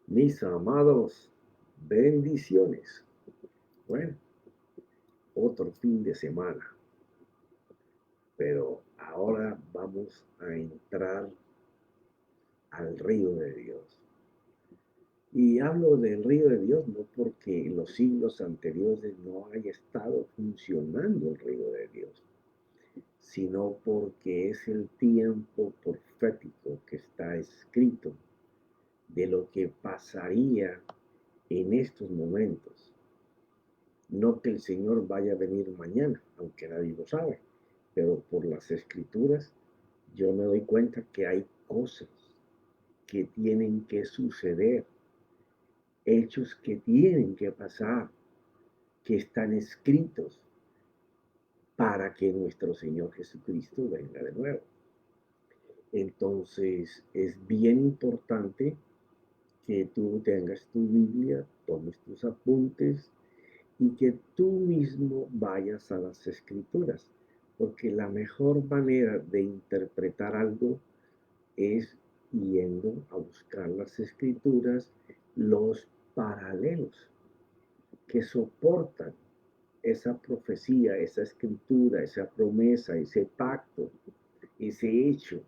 Mis amados, bendiciones. Bueno, otro fin de semana, pero ahora vamos a entrar al río de Dios. Y hablo del río de Dios no porque en los siglos anteriores no haya estado funcionando el río de Dios, sino porque es el tiempo profético que está escrito de lo que pasaría en estos momentos. No que el Señor vaya a venir mañana, aunque nadie lo sabe, pero por las escrituras yo me doy cuenta que hay cosas que tienen que suceder, hechos que tienen que pasar, que están escritos para que nuestro Señor Jesucristo venga de nuevo. Entonces es bien importante que tú tengas tu Biblia, tomes tus apuntes y que tú mismo vayas a las escrituras, porque la mejor manera de interpretar algo es yendo a buscar las escrituras, los paralelos que soportan esa profecía, esa escritura, esa promesa, ese pacto, ese hecho.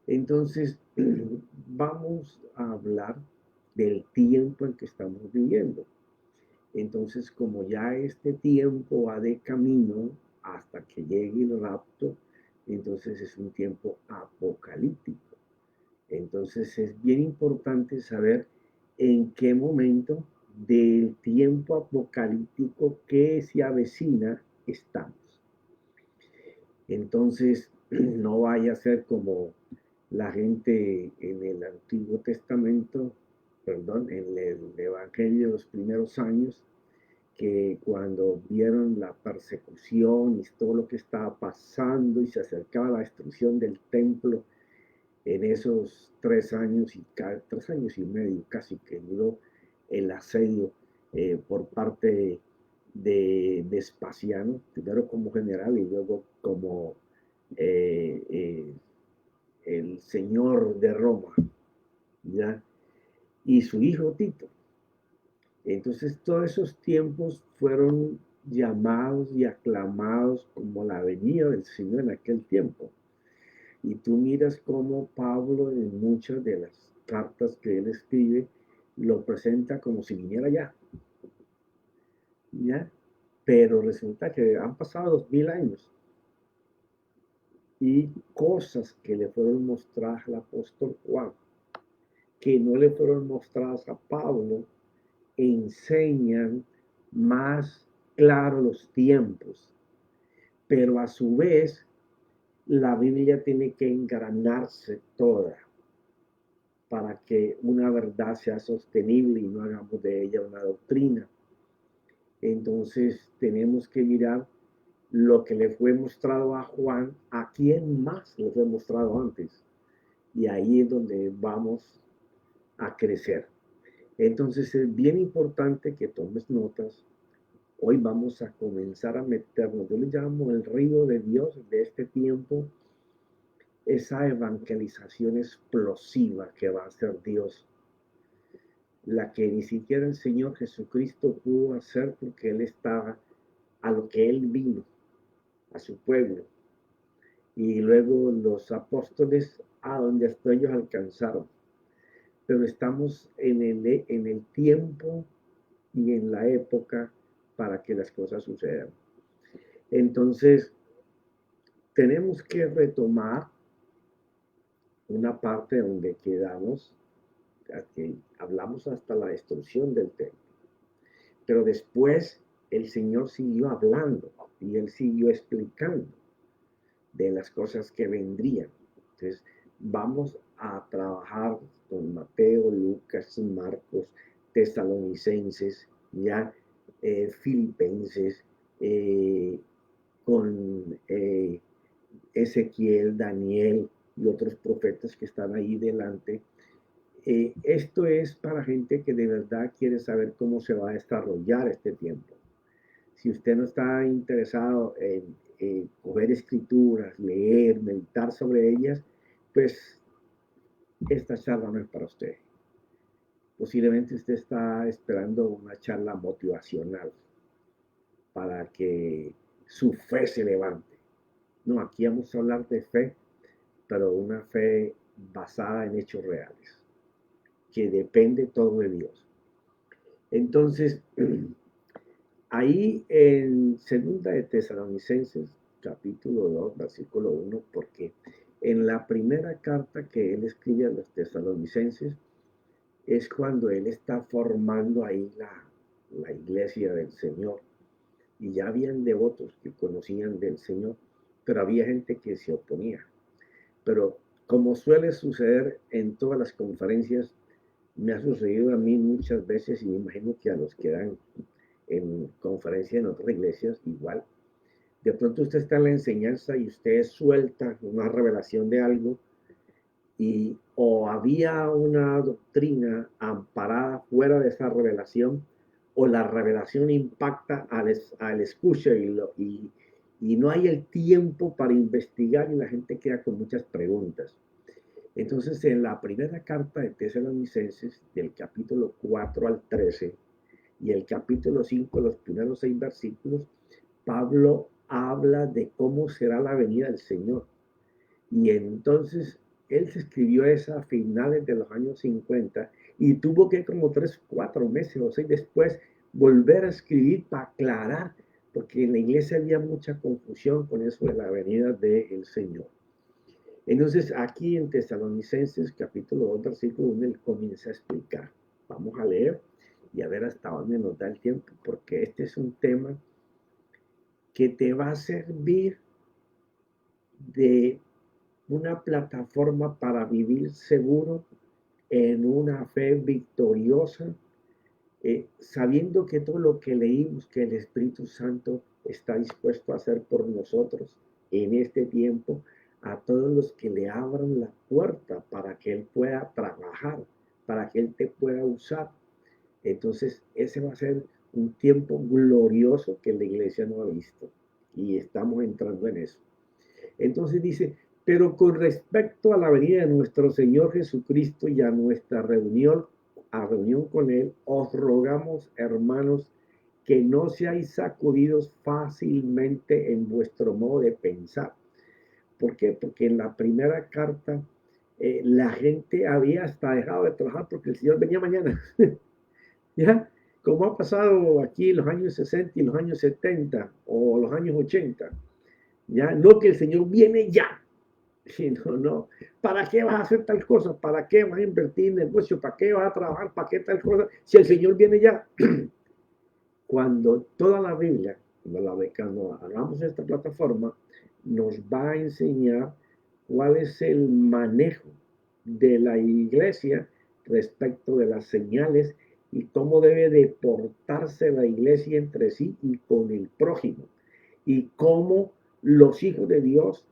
Entonces, vamos a hablar del tiempo en que estamos viviendo. Entonces, como ya este tiempo va de camino hasta que llegue el rapto, entonces es un tiempo apocalíptico. Entonces es bien importante saber en qué momento del tiempo apocalíptico que se avecina estamos. Entonces, no vaya a ser como la gente en el Antiguo Testamento, perdón, en el Evangelio de los primeros años, que cuando vieron la persecución y todo lo que estaba pasando y se acercaba la destrucción del templo en esos 3 años y 3 años y medio casi que duró el asedio por parte de Vespasiano, primero como general y luego como eh, eh, el señor de Roma, ¿ya? Y su hijo Tito. Entonces todos esos tiempos fueron llamados y aclamados como la venida del Señor en aquel tiempo. Y tú miras cómo Pablo en muchas de las cartas que él escribe lo presenta como si viniera ya, ¿ya? Pero resulta que han pasado 2000 años y cosas que le fueron mostradas al apóstol Juan, que no le fueron mostradas a Pablo, enseñan más claro los tiempos, pero a su vez la Biblia tiene que engranarse toda para que una verdad sea sostenible y no hagamos de ella una doctrina. Entonces tenemos que mirar lo que le fue mostrado a Juan, a quién más le fue mostrado antes. Y ahí es donde vamos a crecer. Entonces es bien importante que tomes notas. Hoy vamos a comenzar a meternos, yo le llamo el río de Dios de este tiempo, esa evangelización explosiva que va a hacer Dios, la que ni siquiera el Señor Jesucristo pudo hacer porque Él estaba a lo que Él vino, a su pueblo. Y luego los apóstoles a donde hasta ellos alcanzaron. Pero estamos en el tiempo y en la época para que las cosas sucedan. Entonces, tenemos que retomar una parte donde quedamos, que hablamos hasta la destrucción del templo. Pero después el Señor siguió hablando y Él siguió explicando de las cosas que vendrían. Entonces, vamos a trabajar con Mateo, Lucas, Marcos, Tesalonicenses, ya Filipenses, eh, con Ezequiel, Daniel y otros profetas que están ahí delante. Esto es para gente que de verdad quiere saber cómo se va a desarrollar este tiempo. Si usted no está interesado en coger escrituras, leer, meditar sobre ellas, pues esta charla no es para usted. Posiblemente usted está esperando una charla motivacional para que su fe se levante. No, aquí vamos a hablar de fe, pero una fe basada en hechos reales, que depende todo de Dios. Entonces, ahí en Segunda de Tesalonicenses, capítulo 2, versículo 1, porque en la primera carta que él escribe a los tesalonicenses es cuando él está formando ahí la iglesia del Señor. Y ya habían devotos que conocían del Señor, pero había gente que se oponía. Pero como suele suceder en todas las conferencias, me ha sucedido a mí muchas veces y me imagino que a los que dan en conferencia en otras iglesias igual. De pronto usted está en la enseñanza y usted suelta una revelación de algo y o había una doctrina amparada fuera de esa revelación o la revelación impacta al escucha y no hay el tiempo para investigar y la gente queda con muchas preguntas. Entonces, en la primera carta de Tesalonicenses, del capítulo 4 al 13 y el capítulo 5, los primeros 6 versículos, Pablo habla de cómo será la venida del Señor. Y entonces él se escribió esa a finales de los años 50 y tuvo que como 3, 4 meses o 6 después volver a escribir para aclarar, porque en la iglesia había mucha confusión con eso de la venida del Señor. Entonces aquí en Tesalonicenses capítulo 2 versículo 1 él comienza a explicar. Vamos a leer y a ver hasta dónde nos da el tiempo, porque este es un tema que te va a servir de una plataforma para vivir seguro en una fe victoriosa, sabiendo que todo lo que leímos, que el Espíritu Santo está dispuesto a hacer por nosotros en este tiempo, a todos los que le abran la puerta para que Él pueda trabajar, para que Él te pueda usar. Entonces, ese va a ser un tiempo glorioso que la iglesia no ha visto y estamos entrando en eso. Entonces dice, pero con respecto a la venida de nuestro Señor Jesucristo y a nuestra reunión con Él, os rogamos, hermanos, que no seáis sacudidos fácilmente en vuestro modo de pensar. ¿Por qué? Porque en la primera carta la gente había hasta dejado de trabajar porque el Señor venía mañana. ¿Ya? Como ha pasado aquí en los años 60 y los años 70 o los años 80. ¿Ya? No que el Señor viene ya. No, no. ¿Para qué vas a hacer tal cosa? ¿Para qué vas a invertir en negocio? ¿Para qué vas a trabajar? ¿Para qué tal cosa? Si el Señor viene ya. Cuando toda la Biblia, cuando hagamos esta plataforma, nos va a enseñar cuál es el manejo de la iglesia respecto de las señales y cómo debe de portarse la iglesia entre sí y con el prójimo. Y cómo los hijos de Dios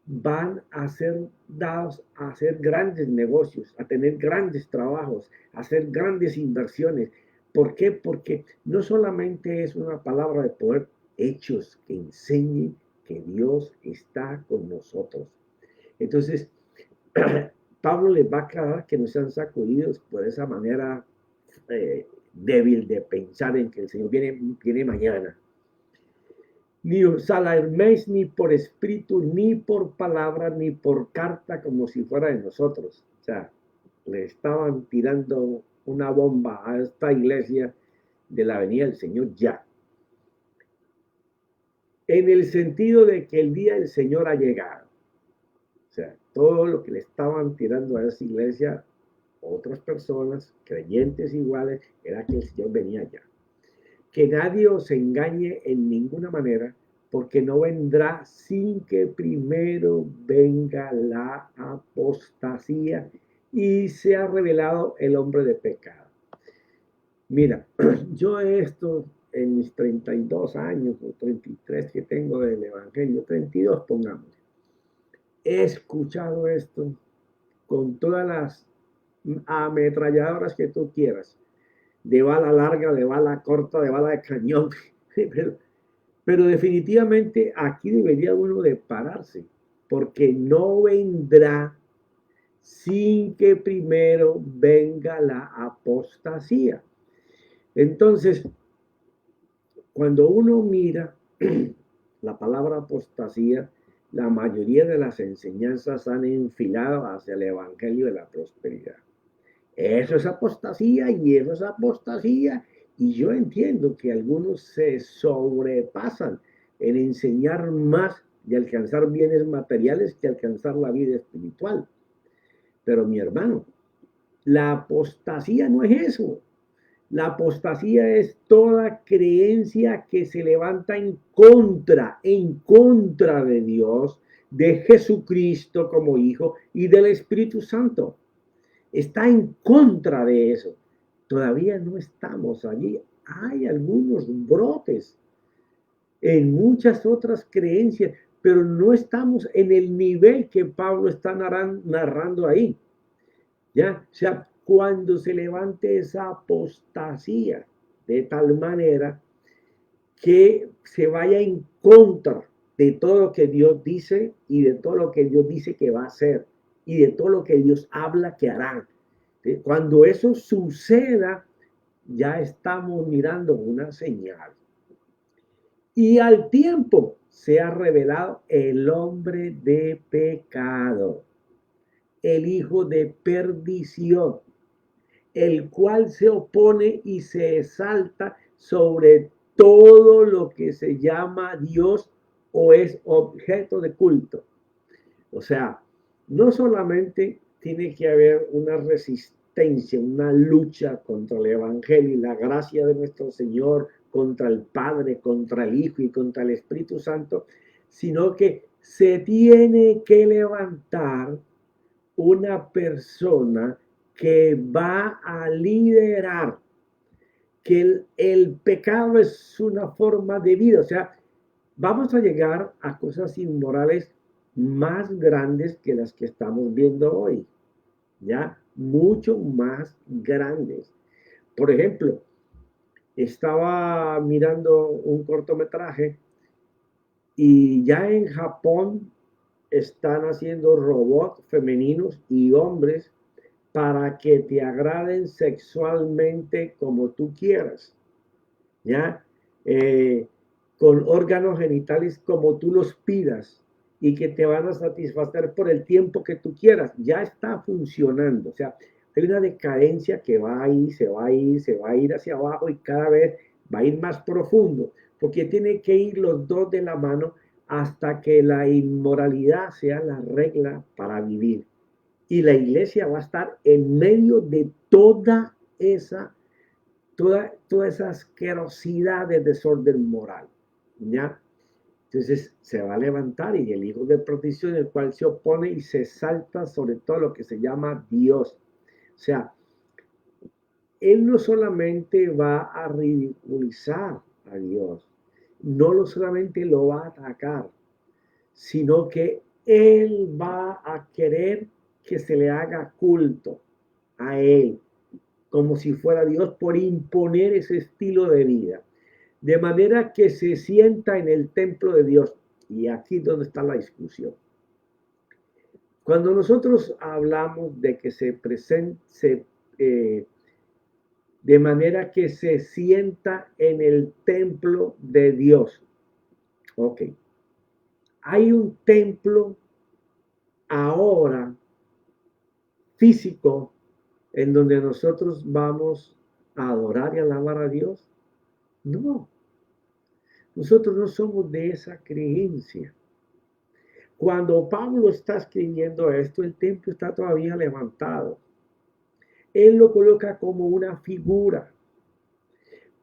van a ser dados a hacer grandes negocios, a tener grandes trabajos, a hacer grandes inversiones. ¿Por qué? Porque no solamente es una palabra de poder, hechos que enseñen que Dios está con nosotros. Entonces, Pablo les va a aclarar que no sean sacudidos por esa manera débil de pensar en que el Señor viene mañana. Ni os alarméis ni por espíritu, ni por palabra, ni por carta, como si fuera de nosotros. O sea, le estaban tirando una bomba a esta iglesia de la venida del Señor ya. En el sentido de que el día del Señor ha llegado. O sea, todo lo que le estaban tirando a esa iglesia, otras personas, creyentes iguales, era que el Señor venía ya. Que nadie os engañe en ninguna manera, porque no vendrá sin que primero venga la apostasía y sea revelado el hombre de pecado. Mira, yo esto en mis 32 años o 33 que tengo del Evangelio, 32 pongamos, he escuchado esto con todas las ametralladoras que tú quieras, de bala larga, de bala corta, de bala de cañón, pero definitivamente aquí debería uno de pararse, porque no vendrá sin que primero venga la apostasía. Entonces, cuando uno mira la palabra apostasía, la mayoría de las enseñanzas han enfilado hacia el evangelio de la prosperidad. Eso es apostasía y eso es apostasía. Y yo entiendo que algunos se sobrepasan en enseñar más de alcanzar bienes materiales que alcanzar la vida espiritual. Pero mi hermano, la apostasía no es eso. La apostasía es toda creencia que se levanta en contra de Dios, de Jesucristo como Hijo y del Espíritu Santo. Está en contra de eso. Todavía no estamos allí. Hay algunos brotes en muchas otras creencias, pero no estamos en el nivel que Pablo está narrando ahí. ¿Ya? O sea, cuando se levante esa apostasía de tal manera que se vaya en contra de todo lo que Dios dice y de todo lo que Dios dice que va a hacer y de todo lo que Dios habla que hará. Cuando eso suceda, ya estamos mirando una señal. Y al tiempo se ha revelado el hombre de pecado, el hijo de perdición, el cual se opone y se exalta sobre todo lo que se llama Dios o es objeto de culto. O sea, no solamente tiene que haber una resistencia, una lucha contra el Evangelio y la gracia de nuestro Señor, contra el Padre, contra el Hijo y contra el Espíritu Santo, sino que se tiene que levantar una persona que va a liderar, que el pecado es una forma de vida. O sea, vamos a llegar a cosas inmorales más grandes que las que estamos viendo hoy, ya mucho más grandes. Por ejemplo, estaba mirando un cortometraje y ya en Japón están haciendo robots femeninos y hombres para que te agraden sexualmente como tú quieras, ¿ya? Con órganos genitales como tú los pidas y que te van a satisfacer por el tiempo que tú quieras. Ya está funcionando. O sea, hay una decadencia que va a ir, se va a ir, se va a ir hacia abajo y cada vez va a ir más profundo, porque tiene que ir los dos de la mano hasta que la inmoralidad sea la regla para vivir. Y la iglesia va a estar en medio de toda esa asquerosidad de desorden moral, ¿ya? Entonces se va a levantar y el hijo de perdición, el cual se opone y se salta sobre todo lo que se llama Dios. O sea, él no solamente va a ridiculizar a Dios, no solamente lo va a atacar, sino que él va a querer que se le haga culto a él, como si fuera Dios, por imponer ese estilo de vida. De manera que se sienta en el templo de Dios. Y aquí es donde está la discusión. Cuando nosotros hablamos de que se presente, de manera que se sienta en el templo de Dios. Ok. Hay un templo ahora físico en donde nosotros vamos a adorar y alabar a Dios. No, nosotros no somos de esa creencia. Cuando Pablo está escribiendo esto, el templo está todavía levantado. Él lo coloca como una figura.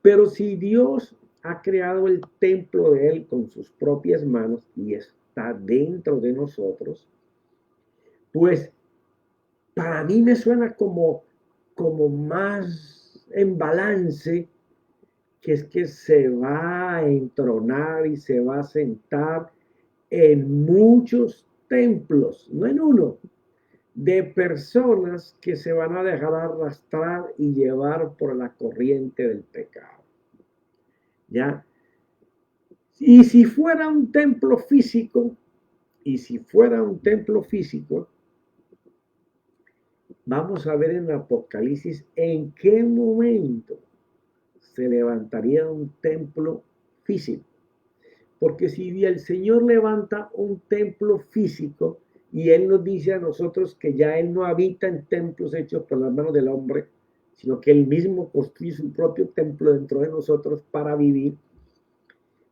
Pero si Dios ha creado el templo de él con sus propias manos y está dentro de nosotros, pues para mí me suena como más en balance, que es que se va a entronar y se va a sentar en muchos templos, no en uno, de personas que se van a dejar arrastrar y llevar por la corriente del pecado. ¿Ya? Y si fuera un templo físico, y si fuera un templo físico, vamos a ver en Apocalipsis en qué momento se levantaría un templo físico. Porque si el Señor levanta un templo físico y Él nos dice a nosotros que ya Él no habita en templos hechos por las manos del hombre, sino que Él mismo construye su propio templo dentro de nosotros para vivir,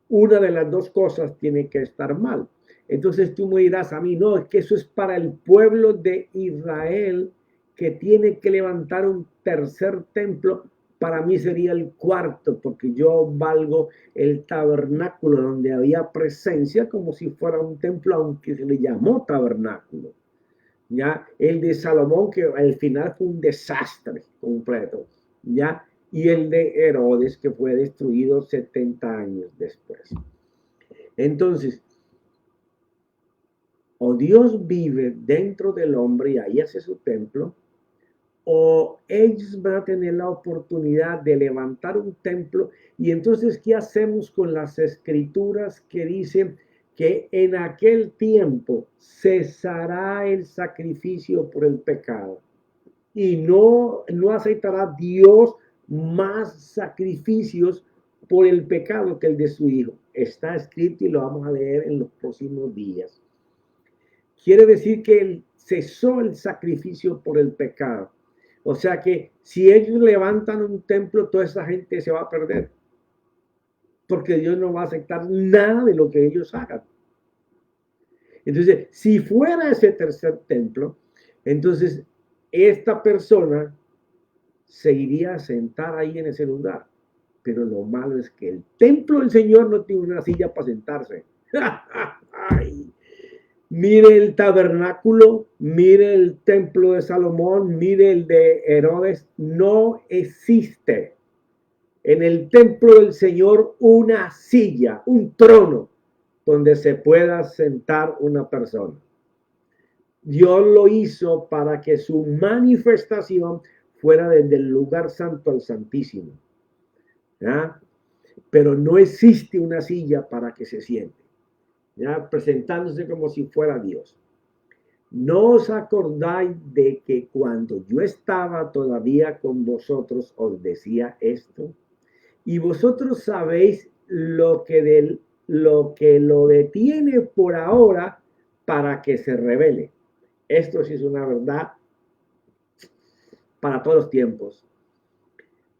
una de las dos cosas tiene que estar mal. Entonces tú me dirás a mí, no, es que eso es para el pueblo de Israel que tiene que levantar un tercer templo. Para mí sería el cuarto, porque yo valgo el tabernáculo donde había presencia como si fuera un templo, aunque se le llamó tabernáculo. Ya el de Salomón, que al final fue un desastre completo, ya, y el de Herodes, que fue destruido 70 años después. Entonces, o Dios vive dentro del hombre y ahí hace su templo, o ellos van a tener la oportunidad de levantar un templo. Y entonces, ¿qué hacemos con las escrituras que dicen que en aquel tiempo cesará el sacrificio por el pecado? Y no aceptará Dios más sacrificios por el pecado que el de su Hijo. Está escrito y lo vamos a leer en los próximos días. Quiere decir que él cesó el sacrificio por el pecado. O sea que si ellos levantan un templo, toda esa gente se va a perder. Porque Dios no va a aceptar nada de lo que ellos hagan. Entonces, si fuera ese tercer templo, entonces esta persona seguiría sentada ahí en ese lugar. Pero lo malo es que el templo del Señor no tiene una silla para sentarse. Ay, mire el tabernáculo, mire el templo de Salomón, mire el de Herodes. No existe en el templo del Señor una silla, un trono donde se pueda sentar una persona. Dios lo hizo para que su manifestación fuera desde el lugar santo al santísimo. ¿Ya? Pero no existe una silla para que se siente, ¿ya? Presentándose como si fuera Dios. ¿No os acordáis de que cuando yo estaba todavía con vosotros os decía esto? Y vosotros sabéis lo que lo detiene por ahora para que se revele. Esto sí es una verdad para todos los tiempos.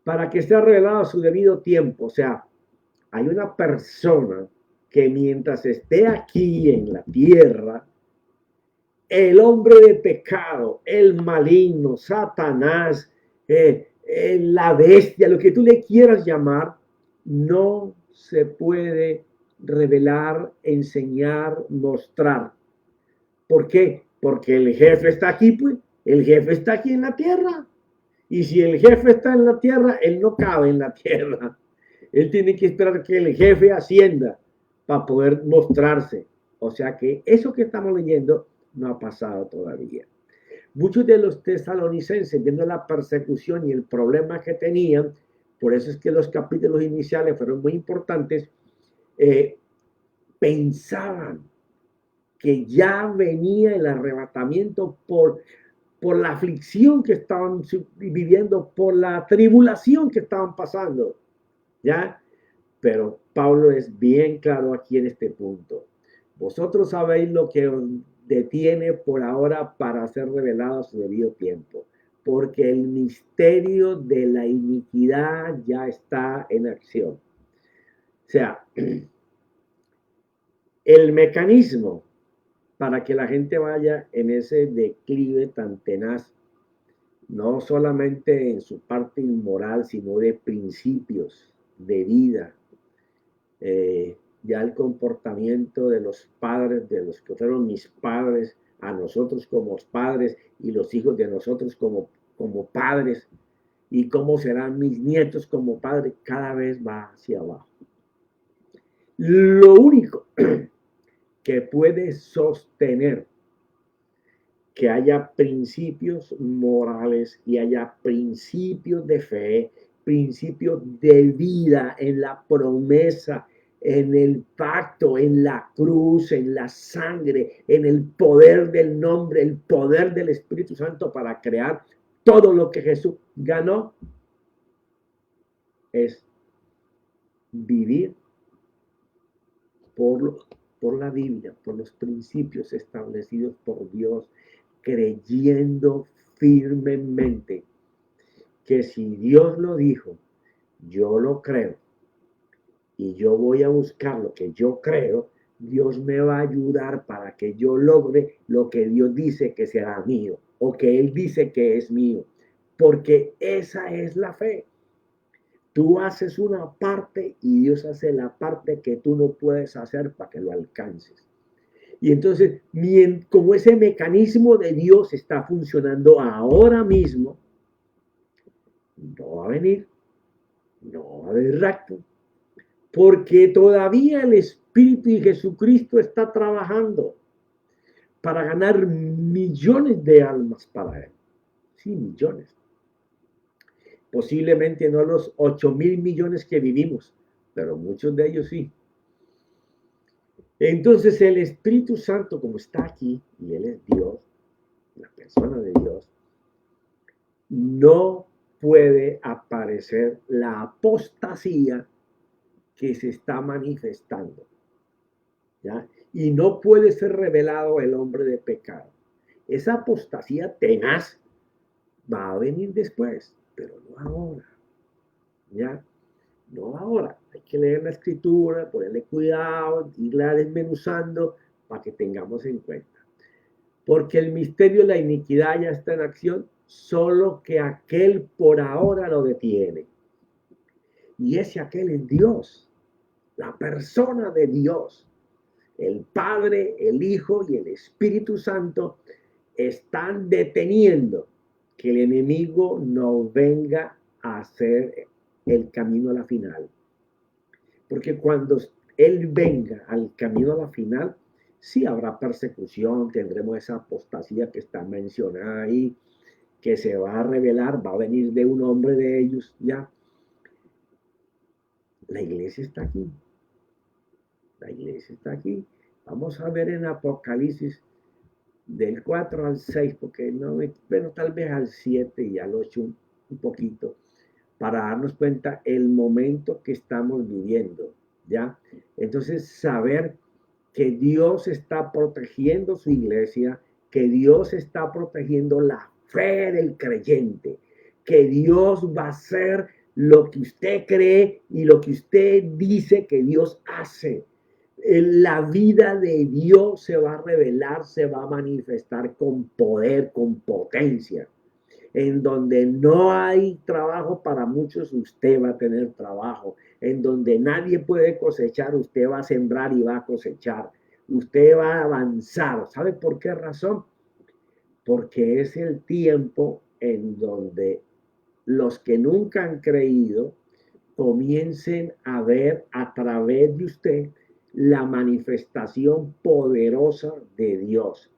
Para que sea revelado a su debido tiempo. O sea, hay una persona que mientras esté aquí en la tierra, el hombre de pecado, el maligno, Satanás, la bestia, lo que tú le quieras llamar, no se puede revelar, enseñar, mostrar. ¿Por qué? Porque el jefe está aquí, pues. El jefe está aquí en la tierra. Y si el jefe está en la tierra, él no cabe en la tierra. Él tiene que esperar que el jefe ascienda para poder mostrarse. O sea que eso que estamos leyendo no ha pasado todavía. Muchos de los tesalonicenses, viendo la persecución y el problema que tenían, por eso es que los capítulos iniciales fueron muy importantes, pensaban que ya venía el arrebatamiento por la aflicción que estaban viviendo, por la tribulación que estaban pasando, ¿ya? Pero Pablo es bien claro aquí en este punto. Vosotros sabéis lo que os detiene por ahora para ser revelado a su debido tiempo, porque el misterio de la iniquidad ya está en acción. O sea, el mecanismo para que la gente vaya en ese declive tan tenaz, no solamente en su parte inmoral, sino de principios, de vida, ya el comportamiento de los padres, de los que fueron mis padres, a nosotros como padres y los hijos de nosotros como padres, y cómo serán mis nietos como padres, cada vez va hacia abajo. Lo único que puede sostener que haya principios morales y haya principios de fe, principios de vida en la promesa en el pacto, en la cruz, en la sangre, en el poder del nombre, el poder del Espíritu Santo para crear todo lo que Jesús ganó, es vivir por, por la Biblia, por los principios establecidos por Dios, creyendo firmemente que si Dios lo dijo, yo lo creo y yo voy a buscar lo que yo creo, Dios me va a ayudar para que yo logre lo que Dios dice que será mío o que Él dice que es mío, porque esa es la fe. Tú haces una parte y Dios hace la parte que tú no puedes hacer para que lo alcances. Y entonces, como ese mecanismo de Dios está funcionando ahora mismo, no va a venir, no va a haber rapto, porque todavía el Espíritu y Jesucristo está trabajando para ganar millones de almas para Él. Sí, millones. Posiblemente no los 8.000 millones que vivimos, pero muchos de ellos sí. Entonces el Espíritu Santo, como está aquí, y Él es Dios, la persona de Dios, no puede aparecer la apostasía que se está manifestando, ¿ya? Y no puede ser revelado el hombre de pecado. Esa apostasía tenaz va a venir después, pero no ahora, ¿ya? No ahora. Hay que leer la escritura, ponerle cuidado, irla desmenuzando para que tengamos en cuenta. Porque el misterio de la iniquidad ya está en acción, solo que aquel por ahora lo detiene. Y ese aquel es Dios, la persona de Dios. El Padre, el Hijo y el Espíritu Santo están deteniendo que el enemigo no venga a hacer el camino a la final. Porque cuando Él venga al camino a la final, sí habrá persecución, tendremos esa apostasía que está mencionada ahí, que se va a revelar, va a venir de un hombre de ellos, ya. La iglesia está aquí. La iglesia está aquí. Vamos a ver en Apocalipsis del 4 al 6, porque no, bueno, tal vez al 7 y al 8 un poquito, para darnos cuenta el momento que estamos viviendo, ¿ya? Entonces, saber que Dios está protegiendo su iglesia, que Dios está protegiendo la fe del creyente, que Dios va a hacer lo que usted cree y lo que usted dice que Dios hace. La vida de Dios se va a revelar, se va a manifestar con poder, con potencia. En donde no hay trabajo para muchos, usted va a tener trabajo. En donde nadie puede cosechar, usted va a sembrar y va a cosechar. Usted va a avanzar. ¿Sabe por qué razón? Porque es el tiempo en donde los que nunca han creído comiencen a ver a través de usted la manifestación poderosa de Dios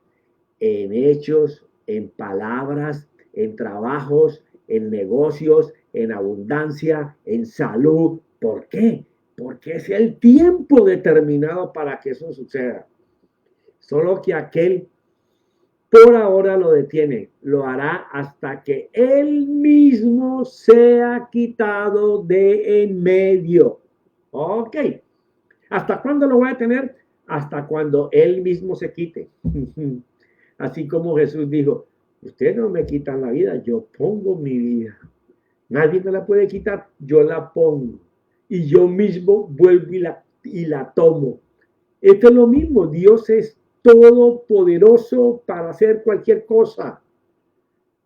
en hechos, en palabras, en trabajos, en negocios, en abundancia, en salud. ¿Por qué? Porque es el tiempo determinado para que eso suceda. Solo que aquel por ahora lo detiene, lo hará hasta que él mismo sea quitado de en medio. Ok. ¿Hasta cuándo lo voy a tener? Hasta cuando él mismo se quite. Así como Jesús dijo, ustedes no me quitan la vida, yo pongo mi vida. Nadie me la puede quitar, yo la pongo. Y yo mismo vuelvo y la tomo. Esto es lo mismo, Dios es todopoderoso para hacer cualquier cosa.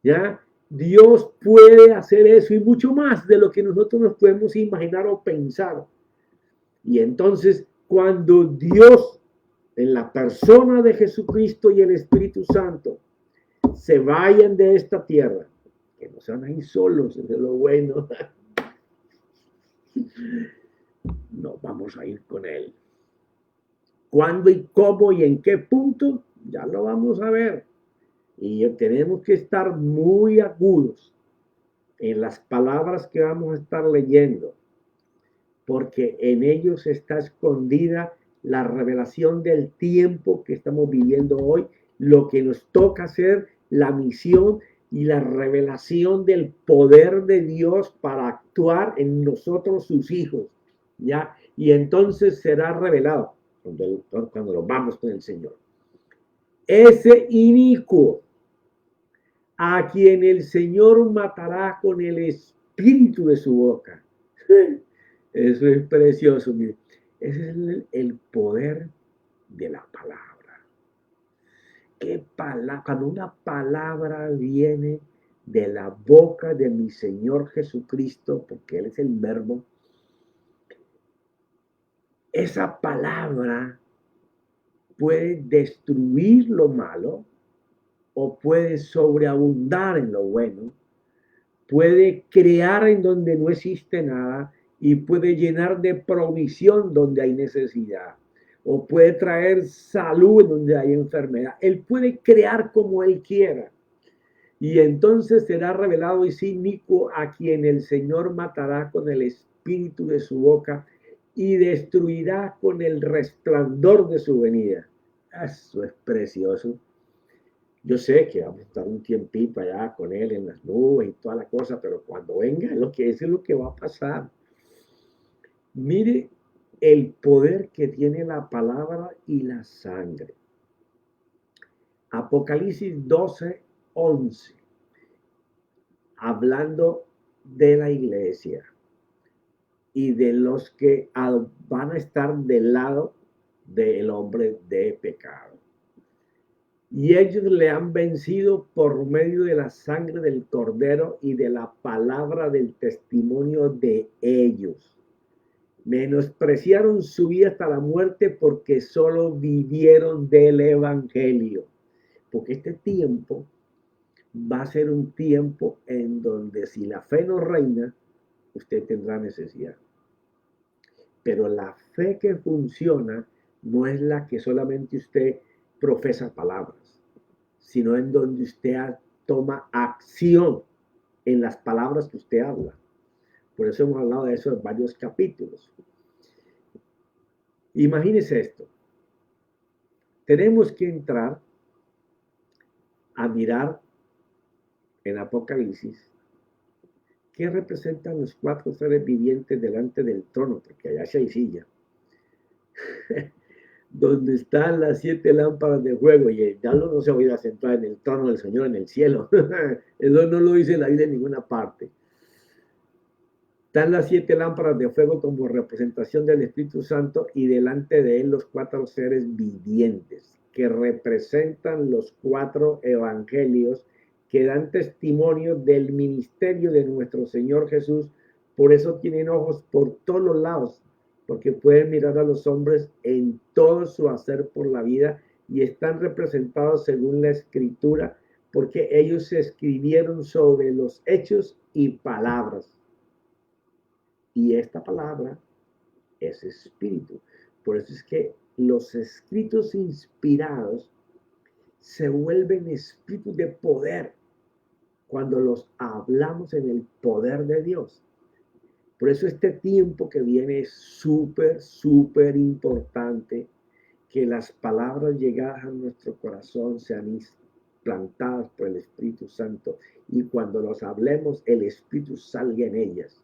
¿Ya? Dios puede hacer eso y mucho más de lo que nosotros nos podemos imaginar o pensar. Y entonces, cuando Dios, en la persona de Jesucristo y el Espíritu Santo, se vayan de esta tierra, que no sean ahí solos, es lo bueno, no vamos a ir con Él. ¿Cuándo y cómo y en qué punto? Ya lo vamos a ver. Y tenemos que estar muy agudos en las palabras que vamos a estar leyendo. porque en ellos está escondida la revelación del tiempo que estamos viviendo hoy, lo que nos toca hacer, la misión y la revelación del poder de Dios para actuar en nosotros sus hijos, ¿ya? Y entonces será revelado cuando lo vamos con el Señor. Ese inicuo a quien el Señor matará con el espíritu de su boca. Eso es precioso, mire. Ese es el poder de la palabra. Cuando una palabra viene de la boca de mi Señor Jesucristo, porque Él es el verbo, esa palabra puede destruir lo malo o puede sobreabundar en lo bueno, puede crear en donde no existe nada y puede llenar de provisión donde hay necesidad, o puede traer salud en donde hay enfermedad. Él puede crear como Él quiera. Y entonces será revelado y inicuo a quien el Señor matará con el espíritu de su boca y destruirá con el resplandor de su venida. Eso es precioso. Yo sé que vamos a estar un tiempito allá con él en las nubes y toda la cosa, pero cuando venga, es lo que va a pasar. Mire el poder que tiene la palabra y la sangre. Apocalipsis 12:11, hablando de la iglesia y de los que van a estar del lado del hombre de pecado. Y ellos le han vencido por medio de la sangre del cordero y de la palabra del testimonio de ellos. Menospreciaron su vida hasta la muerte porque solo vivieron del evangelio. Porque este tiempo va a ser un tiempo en donde si la fe no reina, usted tendrá necesidad. Pero la fe que funciona no es la que solamente usted profesa palabras, sino en donde usted toma acción en las palabras que usted habla. Por eso hemos hablado de eso en varios capítulos. Imagínese esto. Tenemos que entrar a mirar en Apocalipsis qué representan los 4 seres vivientes delante del trono, porque allá sí hay silla. Donde están las 7 lámparas de fuego, y el diablo no se va a ir a sentar en el trono del Señor en el cielo. Eso no lo dice la Biblia en ninguna parte. Están las 7 lámparas de fuego como representación del Espíritu Santo y delante de él los 4 seres vivientes que representan los 4 evangelios que dan testimonio del ministerio de nuestro Señor Jesús. Por eso tienen ojos por todos los lados, porque pueden mirar a los hombres en todo su hacer por la vida y están representados según la Escritura, porque ellos se escribieron sobre los hechos y palabras. Y esta palabra es espíritu. Por eso es que los escritos inspirados se vuelven espíritus de poder cuando los hablamos en el poder de Dios. Por eso este tiempo que viene es súper importante que las palabras llegadas a nuestro corazón sean plantadas por el Espíritu Santo y cuando los hablemos el Espíritu salga en ellas.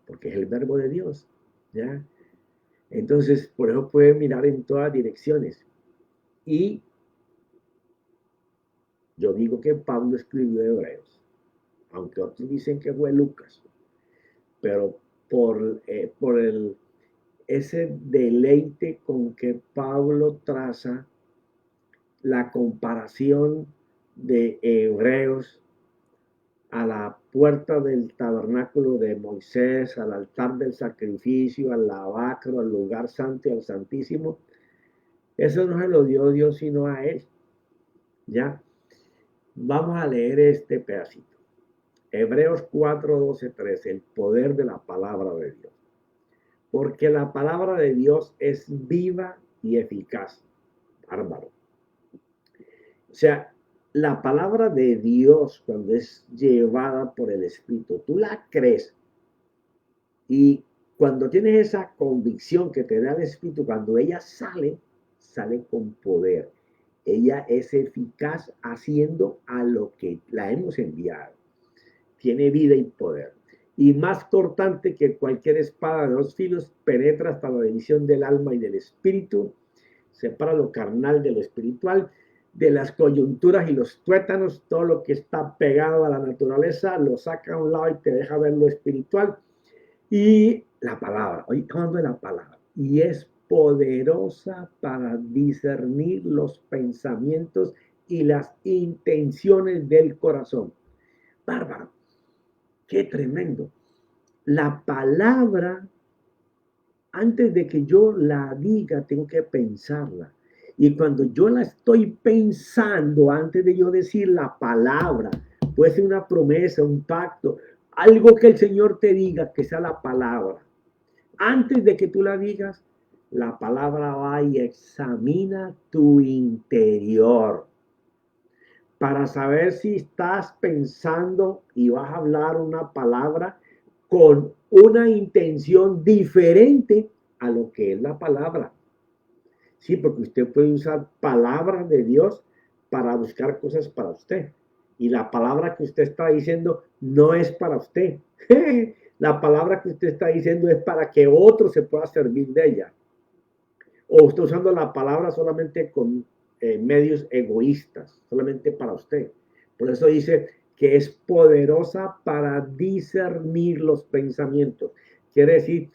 Porque es el verbo de Dios, ¿ya? Entonces, por eso puede mirar en todas direcciones. Y yo digo que Pablo escribió Hebreos, aunque otros dicen que fue Lucas, pero por ese deleite con que Pablo traza la comparación de Hebreos a la puerta del tabernáculo de Moisés, al altar del sacrificio, al lavacro, al lugar santo y al santísimo. Eso no se lo dio Dios sino a él. Ya, vamos a leer este pedacito. Hebreos 4, 12, 13, el poder de la palabra de Dios. Porque la palabra de Dios es viva y eficaz. Bárbaro. O sea, la palabra de Dios, cuando es llevada por el Espíritu, tú la crees y Cuando tienes esa convicción que te da el Espíritu, cuando ella sale, sale con poder. Ella es eficaz haciendo a lo que la hemos enviado. Tiene vida y poder. Y más cortante que cualquier espada de 2 filos, penetra hasta la división del alma y del espíritu, separa lo carnal de lo espiritual, de las coyunturas y los tuétanos, todo lo que está pegado a la naturaleza, lo saca a un lado y te deja ver lo espiritual. Y la palabra, oye, ¿cuándo es la palabra? Y es poderosa para discernir los pensamientos y las intenciones del corazón. Bárbaro, qué tremendo. La palabra, antes de que yo la diga, tengo que pensarla. Y cuando yo la estoy pensando, antes de yo decir la palabra, puede ser una promesa, un pacto, algo que el Señor te diga, que sea la palabra. Antes de que tú la digas, la palabra va y examina tu interior para saber si estás pensando y vas a hablar una palabra con una intención diferente a lo que es la palabra. Sí, porque usted puede usar palabras de Dios para buscar cosas para usted. Y la palabra que usted está diciendo no es para usted. La palabra que usted está diciendo es para que otro se pueda servir de ella. O usted usando la palabra solamente con medios egoístas, solamente para usted. Por eso dice que es poderosa para discernir los pensamientos. Quiere decir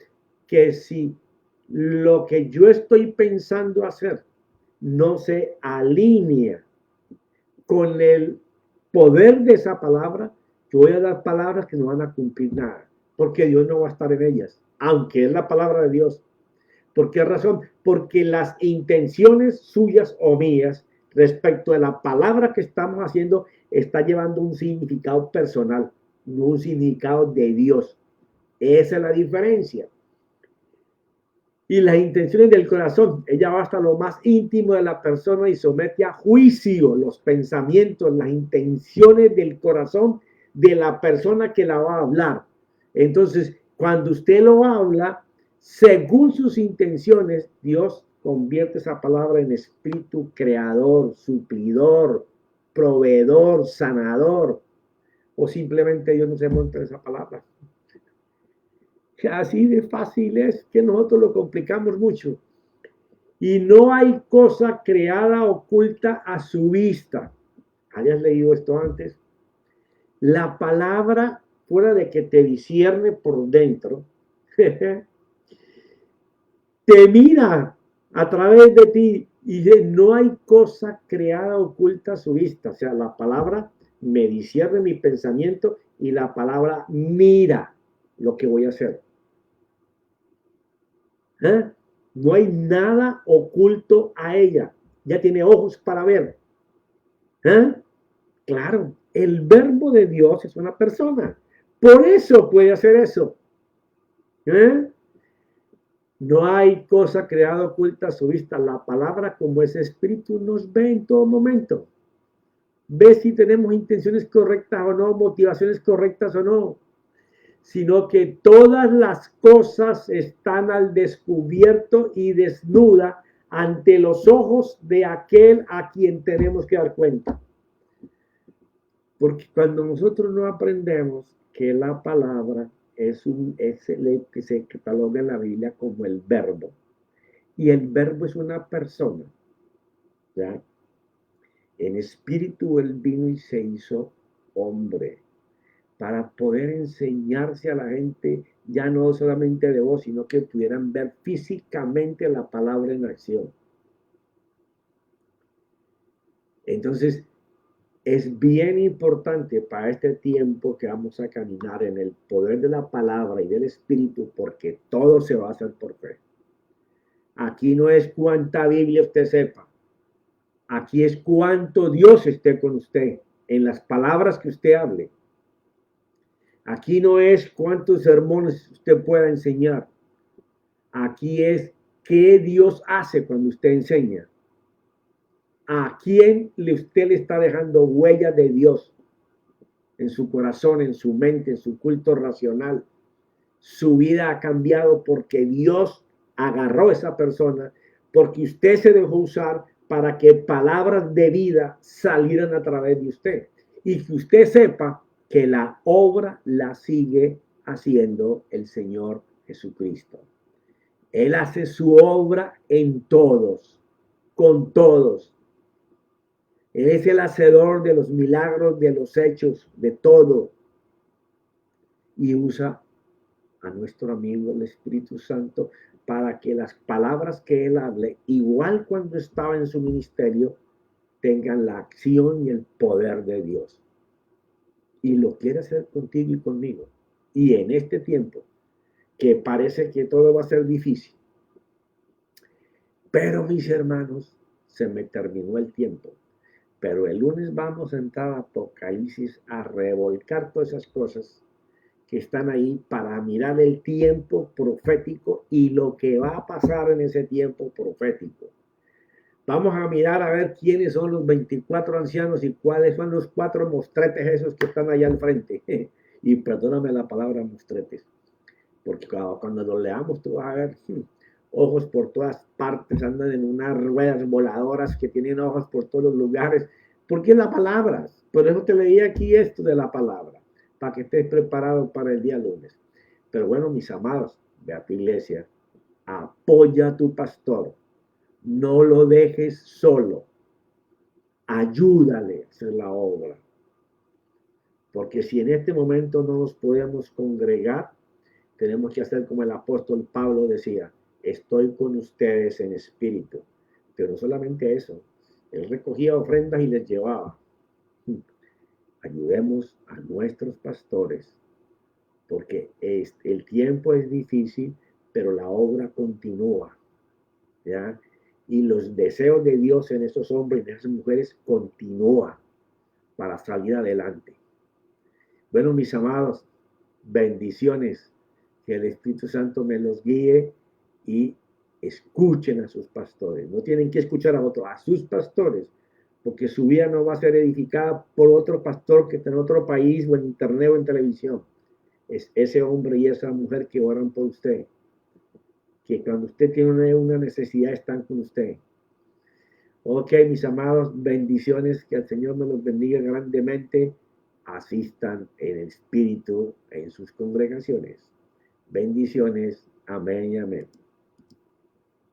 que si lo que yo estoy pensando hacer no se alinea con el poder de esa palabra, yo voy a dar palabras que no van a cumplir nada, porque Dios no va a estar en ellas, aunque es la palabra de Dios. ¿Por qué razón? Porque las intenciones suyas o mías respecto a la palabra que estamos haciendo está llevando un significado personal, no un significado de Dios. Esa es la diferencia. Y las intenciones del corazón, ella va hasta lo más íntimo de la persona y somete a juicio los pensamientos, las intenciones del corazón de la persona que la va a hablar. Entonces, cuando usted lo habla, según sus intenciones, Dios convierte esa palabra en espíritu creador, suplidor, proveedor, sanador, o simplemente Dios no se monta en esa palabra. Así de fácil es que nosotros lo complicamos mucho. Y no hay cosa creada oculta a su vista. ¿Hayas leído esto antes? La palabra, fuera de que te discierne por dentro, te mira a través de ti y dice, no hay cosa creada oculta a su vista. O sea, la palabra me discierne mi pensamiento y la palabra mira lo que voy a hacer. ¿Eh? No hay nada oculto a ella. Ya tiene ojos para ver. ¿Eh? Claro, el verbo de Dios es una persona. Por eso puede hacer eso. ¿Eh? No hay cosa creada oculta a su vista. La palabra, como es espíritu, nos ve en todo momento. Ve si tenemos intenciones correctas o no, motivaciones correctas o no. Sino que todas las cosas están al descubierto y desnuda ante los ojos de aquel a quien tenemos que dar cuenta. Porque cuando nosotros no aprendemos que la palabra es lo que se cataloga en la Biblia como el verbo, y el verbo es una persona, ¿ya? En espíritu él vino y se hizo hombre para poder enseñarse a la gente, ya no solamente de voz, sino que pudieran ver físicamente la palabra en acción. Entonces, es bien importante para este tiempo que vamos a caminar en el poder de la palabra y del Espíritu, porque todo se va a hacer por fe. Aquí no es cuánta Biblia usted sepa. Aquí es cuánto Dios esté con usted en las palabras que usted hable. Aquí no es cuántos sermones usted pueda enseñar. Aquí es qué Dios hace cuando usted enseña. ¿A quién usted le está dejando huella de Dios en su corazón, en su mente, en su culto racional? su vida ha cambiado porque Dios agarró a esa persona, porque usted se dejó usar para que palabras de vida salieran a través de usted. Y que usted sepa que la obra la sigue haciendo el Señor Jesucristo. Él hace su obra en todos, con todos. Él es el hacedor de los milagros, de los hechos, de todo. Y usa a nuestro amigo el Espíritu Santo para que las palabras que él hable, igual cuando estaba en su ministerio, tengan la acción y el poder de Dios. Y lo quiere hacer contigo y conmigo. Y en este tiempo, que parece que todo va a ser difícil. Pero mis hermanos, se me terminó el tiempo. Pero el lunes vamos a entrar a Apocalipsis a revolcar todas esas cosas que están ahí para mirar el tiempo profético y lo que va a pasar en ese tiempo profético. Vamos a mirar a ver quiénes son los 24 ancianos y cuáles son los 4 mostretes esos que están allá al frente. Y perdóname la palabra mostretes, porque cuando lo leamos tú vas a ver ojos por todas partes, andan en unas ruedas voladoras que tienen ojos por todos los lugares, porque es la palabra. Por eso te leí aquí esto de la palabra, para que estés preparado para el día lunes. Pero bueno, mis amados, ve a tu iglesia, apoya a tu pastor, no lo dejes solo, ayúdale a hacer la obra. Porque si en este momento no nos podemos congregar, tenemos que hacer como el apóstol Pablo decía, estoy con ustedes en espíritu. Pero no solamente eso, él recogía ofrendas y les llevaba. Ayudemos a nuestros pastores, porque el tiempo es difícil, pero la obra continúa, ¿ya? Y los deseos de Dios en esos hombres y en esas mujeres continúa para salir adelante. Bueno, mis amados, bendiciones. Que el Espíritu Santo me los guíe y escuchen a sus pastores. No tienen que escuchar a otros, a sus pastores, porque su vida no va a ser edificada por otro pastor que está en otro país o en internet o en televisión. Es ese hombre y esa mujer que oran por usted, que cuando usted tiene una necesidad están con usted. Ok, mis amados, bendiciones, que el Señor me los bendiga grandemente. Asistan en el Espíritu en sus congregaciones. Bendiciones. Amén y amén.